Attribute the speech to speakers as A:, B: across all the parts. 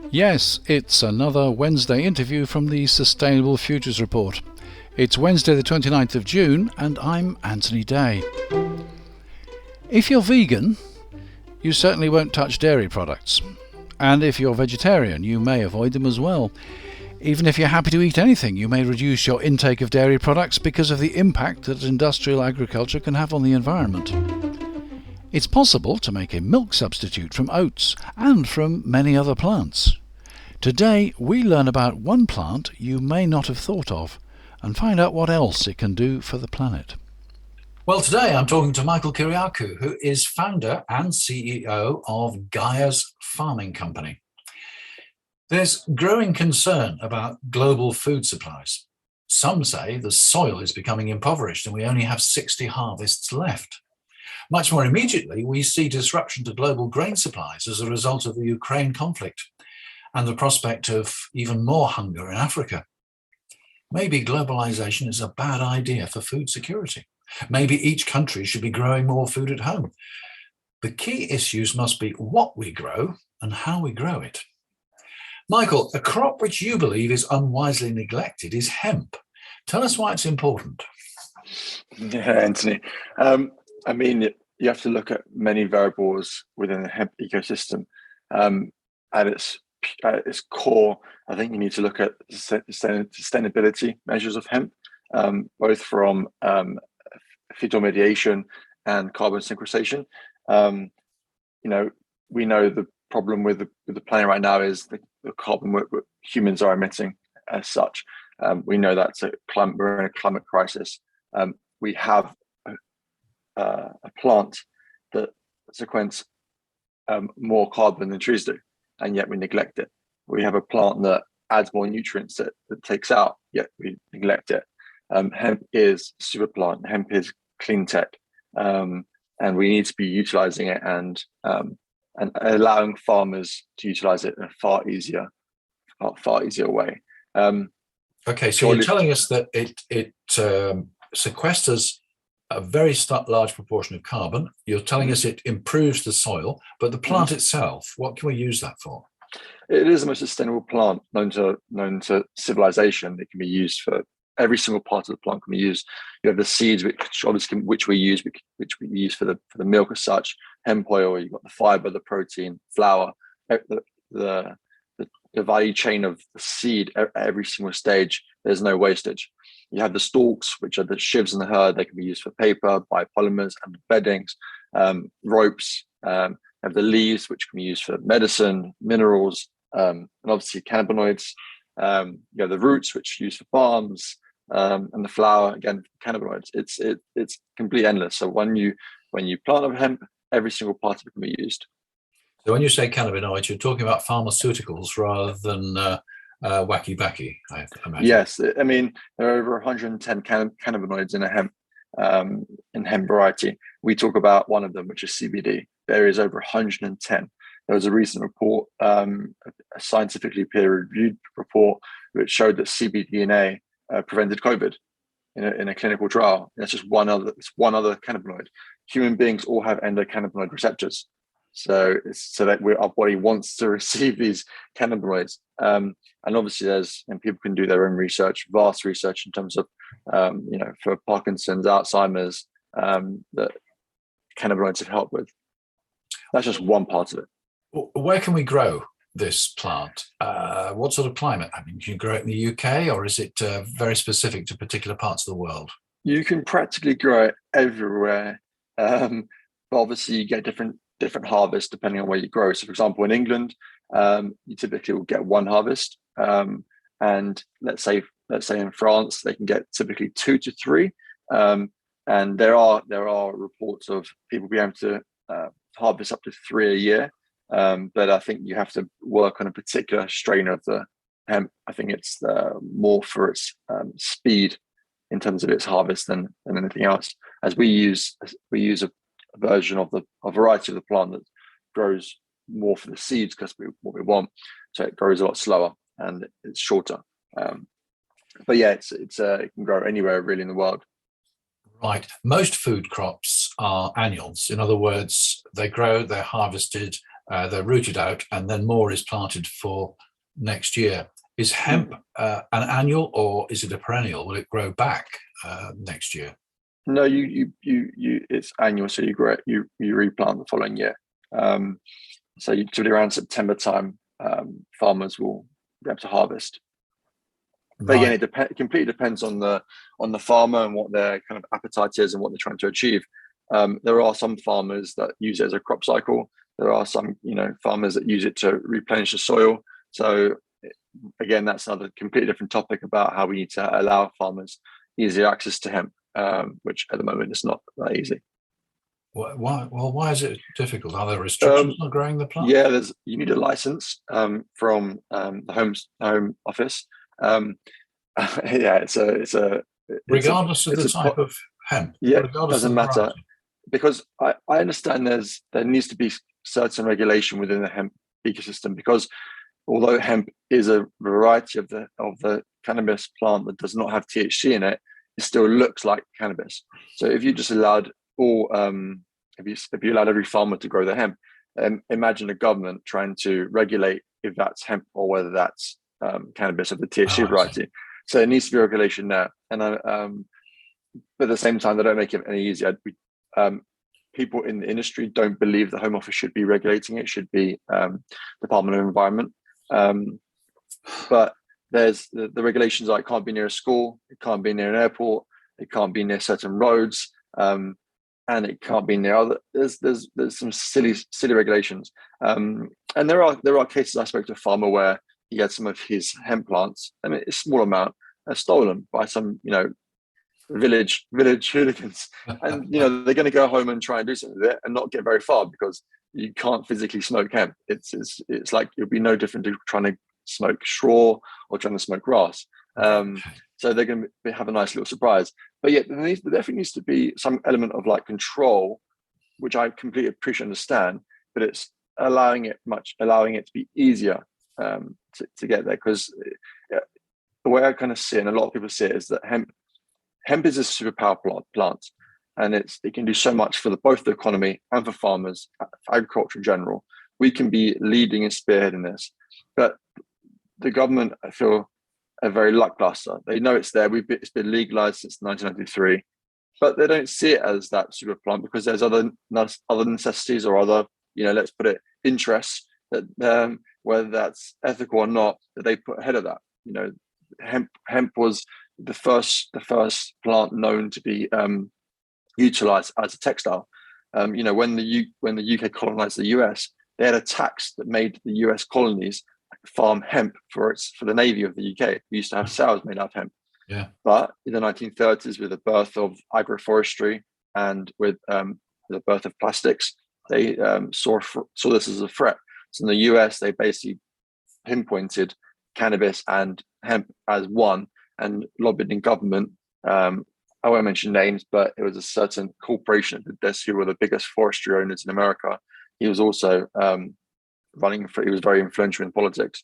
A: Yes, it's another Wednesday interview from the Sustainable Futures Report. It's Wednesday the 29th of June and I'm Anthony Day. If you're vegan, you certainly won't touch dairy products. And if you're vegetarian, you may avoid them as well. Even if you're happy to eat anything, you may reduce your intake of dairy products because of the impact that industrial agriculture can have on the environment. It's possible to make a milk substitute from oats and from many other plants. Today we learn about one plant you may not have thought of and find out what else it can do for the planet.
B: Well, today I'm talking to Michael Kyriakou, who is founder and CEO of Gaia's Farming Company. There's growing concern about global food supplies. Some say the soil is becoming impoverished and we only have 60 harvests left. Much more immediately, we see disruption to global grain supplies as a result of the Ukraine conflict and the prospect of even more hunger in Africa. Maybe globalization is a bad idea for food security. Maybe each country should be growing more food at home. The key issues must be what we grow and how we grow it. Michael, a crop which you believe is unwisely neglected is hemp. Tell us why it's important.
C: Yeah, Anthony. You have to look at many variables within the hemp ecosystem. At its core, I think you need to look at sustainability measures of hemp, both from phytomediation and carbon sequestration. We know the problem with the planet right now is the carbon humans are emitting as such. We know that's we're in a climate crisis. We have a plant that sequence more carbon than trees do, and yet we neglect it. We have a plant that adds more nutrients that takes out, yet we neglect it. Hemp is super plant. Hemp is clean tech, and we need to be utilizing it and allowing farmers to utilize it in a far easier way.
B: Okay, so you're telling us that it sequesters a very large proportion of carbon. You're telling us it improves the soil, but the plant itself, what can we use that for?
C: It is the most sustainable plant known to civilization. It can be used for every single part of the plant. Can be used. You have the seeds, which we use for the milk as such. Hemp oil. You've got the fiber, the protein, flour, the value chain of the seed at every single stage. There's no wastage. You have the stalks, which are the sheaves in the herd. They can be used for paper, biopolymers, and beddings, ropes. You have the leaves, which can be used for medicine, minerals, and obviously cannabinoids. You have the roots, which are used for balms, and the flower, again, cannabinoids. It's completely endless. So when you plant a hemp, every single part of it can be used.
B: So when you say cannabinoids, you're talking about pharmaceuticals rather than wacky-backy, I imagine.
C: Yes, I mean, there are over 110 cannabinoids in a hemp variety. We talk about one of them, which is CBD. There is over 110. There was a recent report, a scientifically peer-reviewed report, which showed that cBDNA prevented COVID in a clinical trial. And that's just one other cannabinoid. Human beings all have endocannabinoid receptors. So that our body wants to receive these cannabinoids. And obviously and people can do their own research, vast research in terms of, for Parkinson's, Alzheimer's, that cannabinoids have helped with. That's just one part of it.
B: Where can we grow this plant? What sort of climate? I mean, can you grow it in the UK, or is it very specific to particular parts of the world?
C: You can practically grow it everywhere. But obviously you get different harvests depending on where you grow. So for example, in England, you typically will get one harvest. And let's say in France, they can get typically 2 to 3. And there are reports of people being able to harvest up to 3 a year. But I think you have to work on a particular strain of the hemp. I think it's more for its speed in terms of its harvest than anything else. As we use a version of a variety of the plant that grows more for the seeds because what we want, so it grows a lot slower and it's shorter. But yeah, it can grow anywhere really in the world.
B: Right. Most food crops are annuals. In other words, they grow, they're harvested, they're rooted out, and then more is planted for next year. Is hemp an annual, or is it a perennial? Will it grow back next year?
C: No, you it's annual, so you grow it, you replant the following year. So you typically around September time, farmers will be able to harvest. But again, it completely depends on the farmer and what their kind of appetite is and what they're trying to achieve. There are some farmers that use it as a crop cycle. There are some, farmers that use it to replenish the soil. So again, that's another completely different topic about how we need to allow farmers easy access to hemp, which at the moment is not that easy.
B: Why is it difficult? Are there restrictions on growing the plant?
C: Yeah, you need a license from the home office.
B: Regardless of the type of hemp.
C: Yeah, it doesn't matter, because I understand there needs to be certain regulation within the hemp ecosystem, because although hemp is a variety of the cannabis plant that does not have THC in it, it still looks like cannabis. So if you just allowed if you allowed every farmer to grow their hemp, imagine a government trying to regulate if that's hemp or whether that's cannabis of the THC variety. So it needs to be regulation there. And but at the same time, they don't make it any easier. People in the industry don't believe the Home Office should be regulating it. It should be Department of Environment. But there's the regulations are it can't be near a school, it can't be near an airport, it can't be near certain roads, and it can't be near other. There's some silly regulations. And there are cases. I spoke to a farmer where he had some of his hemp plants, and a small amount, stolen by some village hooligans, and they're going to go home and try and do something with it and not get very far, because you can't physically smoke hemp. It's like it'll be no different to trying to smoke straw or trying to smoke grass. So they're going to have a nice little surprise. But yet there definitely needs to be some element of like control, which I completely appreciate and understand, but it's allowing it to be easier to get there. Because the way I kind of see it, and a lot of people see it, is that hemp is a superpower plant, and it can do so much for both the economy and for farmers, for agriculture in general. We can be leading and spearheading this, but the government, I feel, are very lackluster. They know it's there. It's been legalized since 1993, but they don't see it as that super plant, because there's other necessities or other, let's put it, interests that whether that's ethical or not, that they put ahead of that. Hemp was the first plant known to be utilized as a textile. When the UK colonized the US, they had a tax that made the US colonies farm hemp for the Navy of the UK. We used to have sails made out of hemp.
B: Yeah.
C: But in the 1930s, with the birth of agroforestry and with the birth of plastics, they saw this as a threat. So in the US, they basically pinpointed cannabis and hemp as one, and lobbied in government. I won't mention names, but it was a certain corporation that did this, who were the biggest forestry owners in America. He was also he was very influential in politics,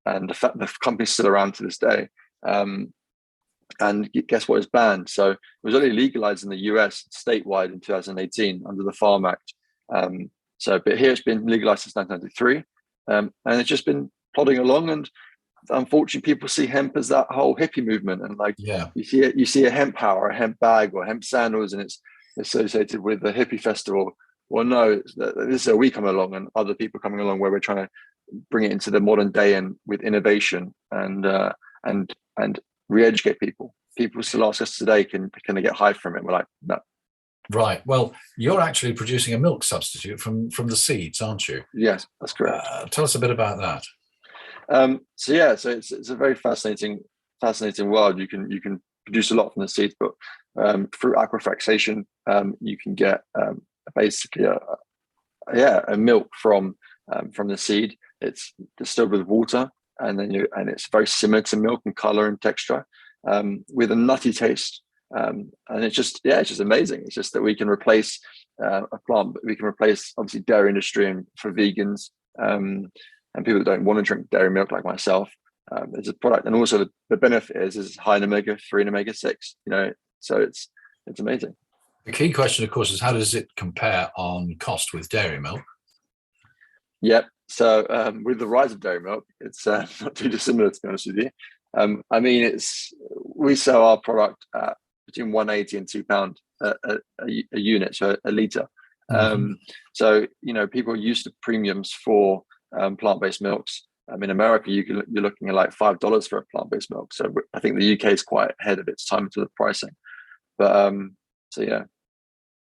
C: and the company's still around to this day. And guess what is banned? So it was only legalized in the US statewide in 2018 under the Farm Act. But here it's been legalized since 1993, and it's just been plodding along. And unfortunately, people see hemp as that whole hippie movement, and you see a hemp hat or a hemp bag or hemp sandals, and it's associated with the hippie festival. Well, no, this is where we come along, and other people coming along, where we're trying to bring it into the modern day and with innovation and re-educate people. People still ask us today, can they get high from it? We're like, no.
B: Right. Well, you're actually producing a milk substitute from the seeds, aren't you?
C: Yes, that's correct.
B: Tell us a bit about that.
C: So it's a very fascinating world. You can produce a lot from the seeds, but through aquafractation, you can get basically a milk from the seed. It's distilled with water, and it's very similar to milk in color and texture, with a nutty taste. And it's just amazing. It's just that we can replace a plant, but we can replace obviously dairy industry and for vegans and people that don't want to drink dairy milk like myself. It's a product, and also the benefit is high in omega-3 and omega-6. So it's amazing.
B: The key question, of course, is how does it compare on cost with dairy milk?
C: Yep. So with the rise of dairy milk, it's not too dissimilar, to be honest with you. I mean, we sell our product at between 180 and £2 a unit, so a litre. So people are used to premiums for plant-based milks. In America, you're looking at like $5 for a plant-based milk. So I think the UK is quite ahead of its time to the pricing. But so yeah.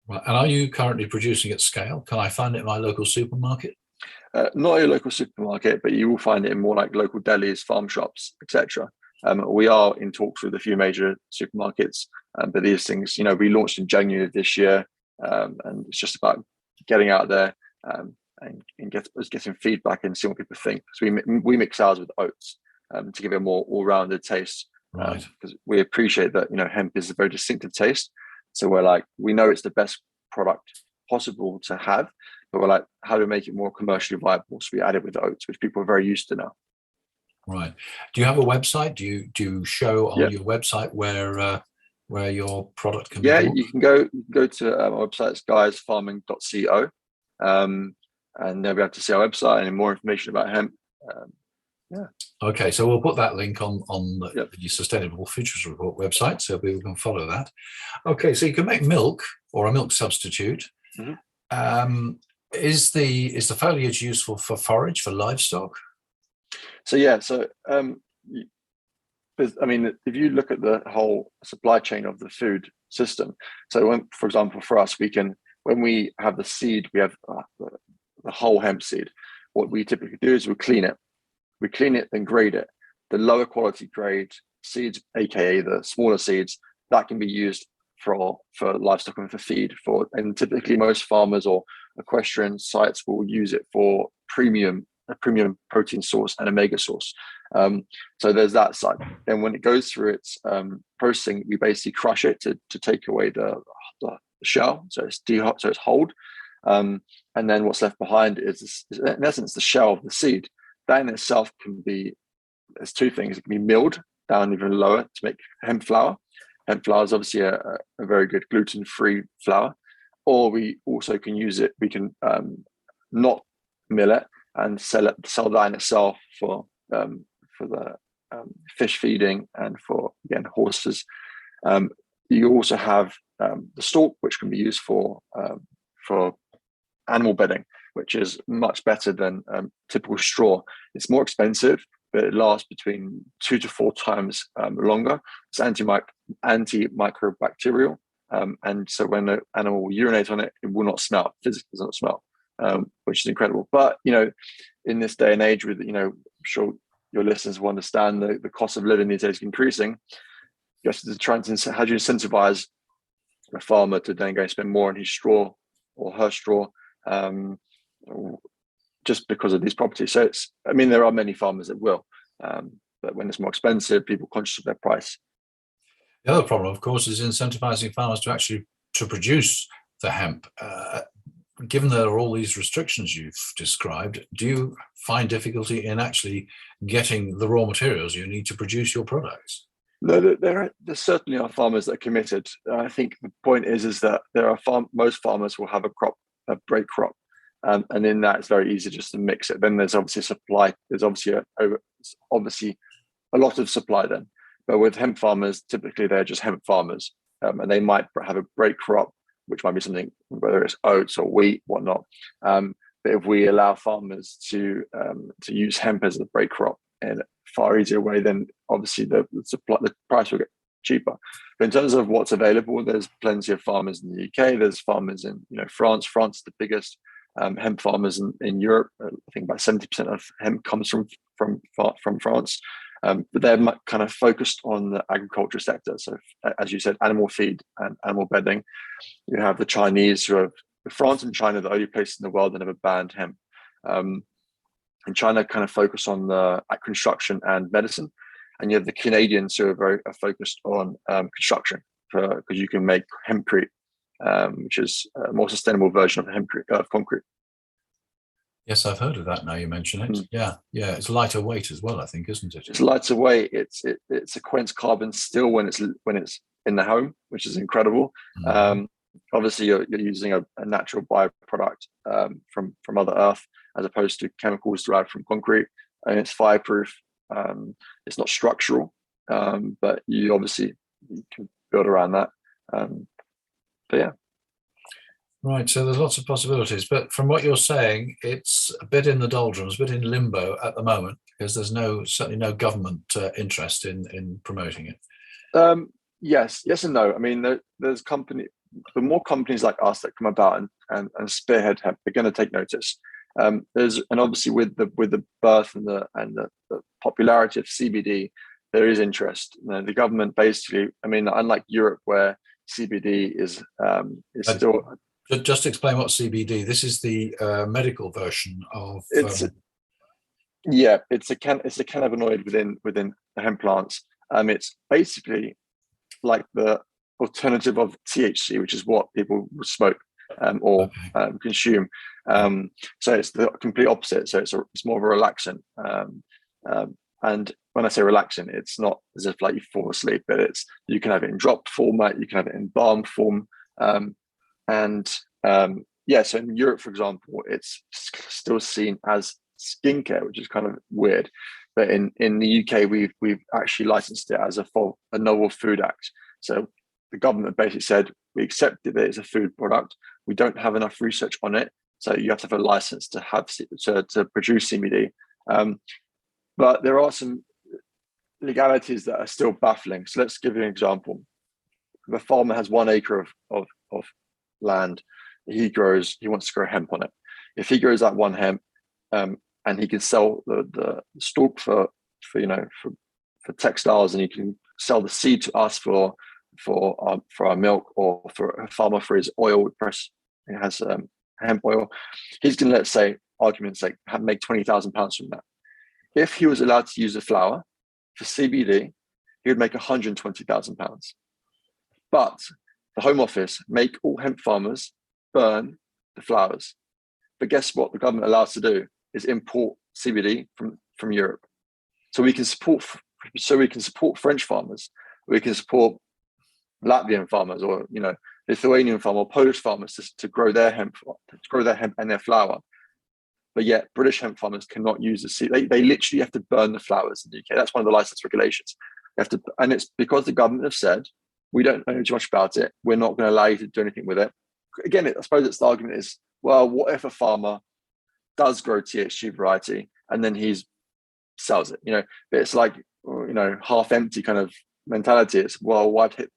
B: Right. And are you currently producing at scale? Can I find it in my local supermarket?
C: Not your local supermarket, but you will find it in more like local delis, farm shops, etc. We are in talks with a few major supermarkets, but these things, we launched in January of this year, and it's just about getting out there and getting feedback and seeing what people think. Because we mix ours with oats to give it a more all-rounded taste.
B: Right.
C: Because we appreciate that hemp is a very distinctive taste. So we know it's the best product possible to have, but we're like, how do we make it more commercially viable? So we add it with oats, which people are very used to now.
B: Right. Do you have a website? Do you show on your website where your product can be bought?
C: You can go to our website. It's guysfarming.co, and they'll be able to see our website and more information about hemp.
B: Okay, so we'll put that link on the Sustainable Futures Report website, so people can follow that. Okay, so you can make milk or a milk substitute. Mm-hmm. Is the foliage useful for forage for livestock?
C: So if you look at the whole supply chain of the food system, so for example, for us, when we have the seed, we have the whole hemp seed. What we typically do is we clean it and grade it. The lower quality grade seeds, aka the smaller seeds, that can be used for livestock and for feed. And typically most farmers or equestrian sites will use it for a premium protein source and omega source. So there's that side. Then when it goes through its processing, we basically crush it to take away the shell, so it's hulled. And then what's left behind is in essence the shell of the seed. That in itself there's two things. It can be milled down even lower to make hemp flour. Hemp flour is obviously a very good gluten-free flour. Or we also can use it. We can not mill it and sell that in itself for the fish feeding and for, again, horses. You also have the stalk, which can be used for animal bedding, which is much better than typical straw. It's more expensive, but it lasts between 2 to 4 times longer. It's antimicrobial, and so when the animal will urinate on it, it will not smell. Physically does not smell, which is incredible. But in this day and age, with I'm sure your listeners will understand the cost of living these days is increasing. You have to try and how do you incentivize a farmer to then go and spend more on his straw or her straw, just because of these properties. So there are many farmers that will, but when it's more expensive, people are conscious of their price.
B: The other problem, of course, is incentivizing farmers to produce the hemp. Given there are all these restrictions you've described, do you find difficulty in actually getting the raw materials you need to produce your products?
C: No, there certainly are farmers that are committed. I think the point is that most farmers will have a break crop, and in that it's very easy just to mix it. Then there's obviously supply. There's obviously a lot of supply then. But with hemp farmers, typically they're just hemp farmers, and they might have a break crop, which might be something, whether it's oats or wheat, whatnot. But if we allow farmers to use hemp as a break crop in a far easier way, then obviously the price will get cheaper. But in terms of what's available, there's plenty of farmers in the UK. There's farmers in France. France is the biggest hemp farmers in Europe. I think about 70% of hemp comes from France. But they're kind of focused on the agriculture sector. So, as you said, animal feed and animal bedding. You have the Chinese France and China, the only place in the world that never banned hemp. And China kind of focus on construction and medicine. And you have the Canadians who are very focused on construction, because you can make hempcrete, which is a more sustainable version of concrete.
B: Yes, I've heard of that now you mention it. Yeah. It's lighter weight as well, I think, isn't it?
C: It's lighter weight. It sequence carbon still when it's in the home, which is incredible. Obviously, you're using a natural byproduct from Mother Earth, as opposed to chemicals derived from concrete, and it's fireproof. It's not structural, but you can build around that. But yeah.
B: Right, so there's lots of possibilities, but from what you're saying, it's a bit in the doldrums, a bit in limbo at the moment, because there's certainly no government interest in promoting it.
C: Yes and no. I mean, there's the more companies like us that come about and spearhead hemp, they're going to take notice. And obviously with the birth and the popularity of CBD, there is interest. The government basically, I mean, unlike Europe where CBD is still.
B: Just explain what CBD. This is the medical version of.
C: It's a cannabinoid within the hemp plants. It's basically like the alternative of THC, which is what people would smoke or consume. So it's the complete opposite. So it's more of a relaxant. And when I say relaxant, it's not as if like you fall asleep, but you can have it in dropped format, you can have it in balm form. So in Europe, for example, it's still seen as skincare, which is kind of weird. But in the UK, we've actually licensed it as a novel food act. So the government basically said, we accept that it's a food product. We don't have enough research on it, so you have to have a license to produce CBD. But there are some legalities that are still baffling. So let's give you an example. If a farmer has 1 acre of land, he wants to grow hemp on it. If he grows that one hemp, and he can sell the stalk for textiles, and he can sell the seed to us for our milk, or for a farmer for his oil press. He has hemp oil. He's going to, let's say, argument's sake, make £20,000 from that. If he was allowed to use the flower for CBD, he would make £120,000. But the Home Office make all hemp farmers burn the flowers. But guess what? The government allows to do is import CBD from Europe. So we can support French farmers. We can support Latvian farmers, or Lithuanian farmers, or Polish farmers to grow their hemp and their flower. But yet British hemp farmers cannot use the seed. They literally have to burn the flowers in the UK. That's one of the license regulations. And it's because the government have said, we don't know too much about it. We're not going to allow you to do anything with it. Again, I suppose the argument is, well, what if a farmer does grow THC variety and then he sells it? It's like, half empty kind of mentality. It's, well, why hit,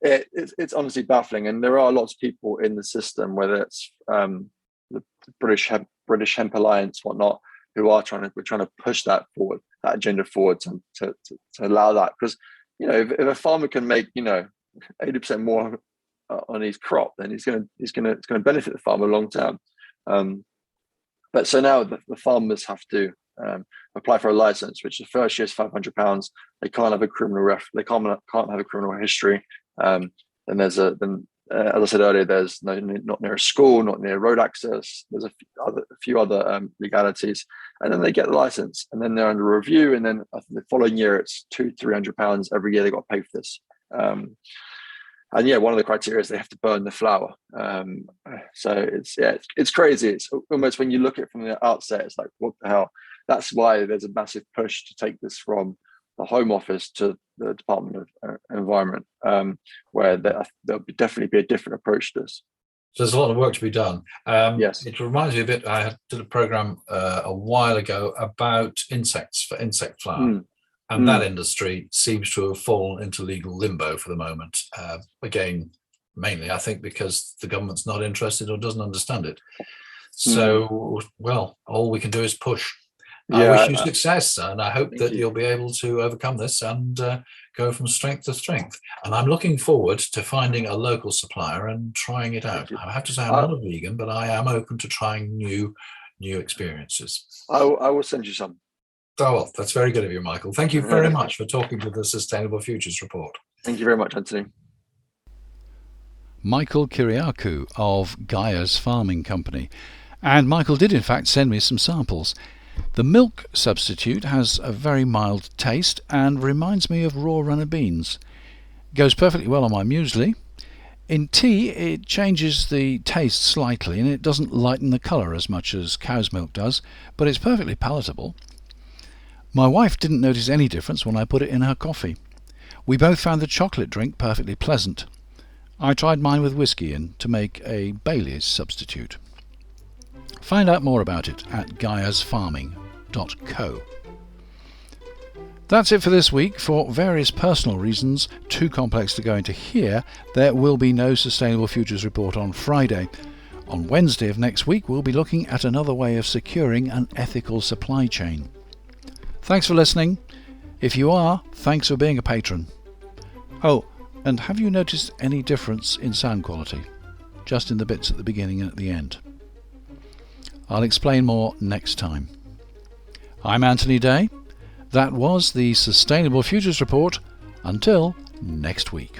C: it's honestly baffling. And there are lots of people in the system, whether it's the British Hemp Alliance, whatnot, who are trying to push that agenda forward to allow that. Because if a farmer can make 80% more on his crop, then it's going to benefit the farmer long term. But so now the farmers have to apply for a license, which the first year is £500. They can't have a criminal they can't have a criminal history. And as I said earlier, there's not near a school, not near road access. There's a few other legalities, and then they get the license, and then they're under review, and then I think the following year it's £200-300 every year they got to pay for this. And one of the criteria is they have to burn the flower. So it's crazy. It's almost, when you look at it from the outset, it's like, what the hell? That's why there's a massive push to take this from the Home Office to the Department of Environment, where there'll definitely be a different approach to this.
B: So there's a lot of work to be done.
C: Yes.
B: It reminds me a bit, I did a program a while ago about insects, for insect flour. And that industry seems to have fallen into legal limbo for the moment. Again, mainly, I think, because the government's not interested or doesn't understand it. So, well, all we can do is push. I wish you success, and I hope that you'll be able to overcome this and go from strength to strength. And I'm looking forward to finding a local supplier and trying it out. I have to say I'm not a vegan, but I am open to trying new experiences.
C: I will send you some.
B: Oh, well, that's very good of you, Michael. Thank you very much for talking to the Sustainable Futures Report.
C: Thank you very much, Anthony.
A: Michael Kyriakou of Gaia's Farming Company. And Michael did in fact send me some samples. The milk substitute has a very mild taste and reminds me of raw runner beans. Goes perfectly well on my muesli. In tea, it changes the taste slightly and it doesn't lighten the colour as much as cow's milk does, but it's perfectly palatable. My wife didn't notice any difference when I put it in her coffee. We both found the chocolate drink perfectly pleasant. I tried mine with whiskey in to make a Bailey's substitute. Find out more about it at gaiasfarming.co. That's it for this week. For various personal reasons, too complex to go into here, there will be no Sustainable Futures Report on Friday. On Wednesday of next week, we'll be looking at another way of securing an ethical supply chain. Thanks for listening. If you are, thanks for being a patron. Oh, and have you noticed any difference in sound quality? Just in the bits at the beginning and at the end. I'll explain more next time. I'm Anthony Day. That was the Sustainable Futures Report. Until next week.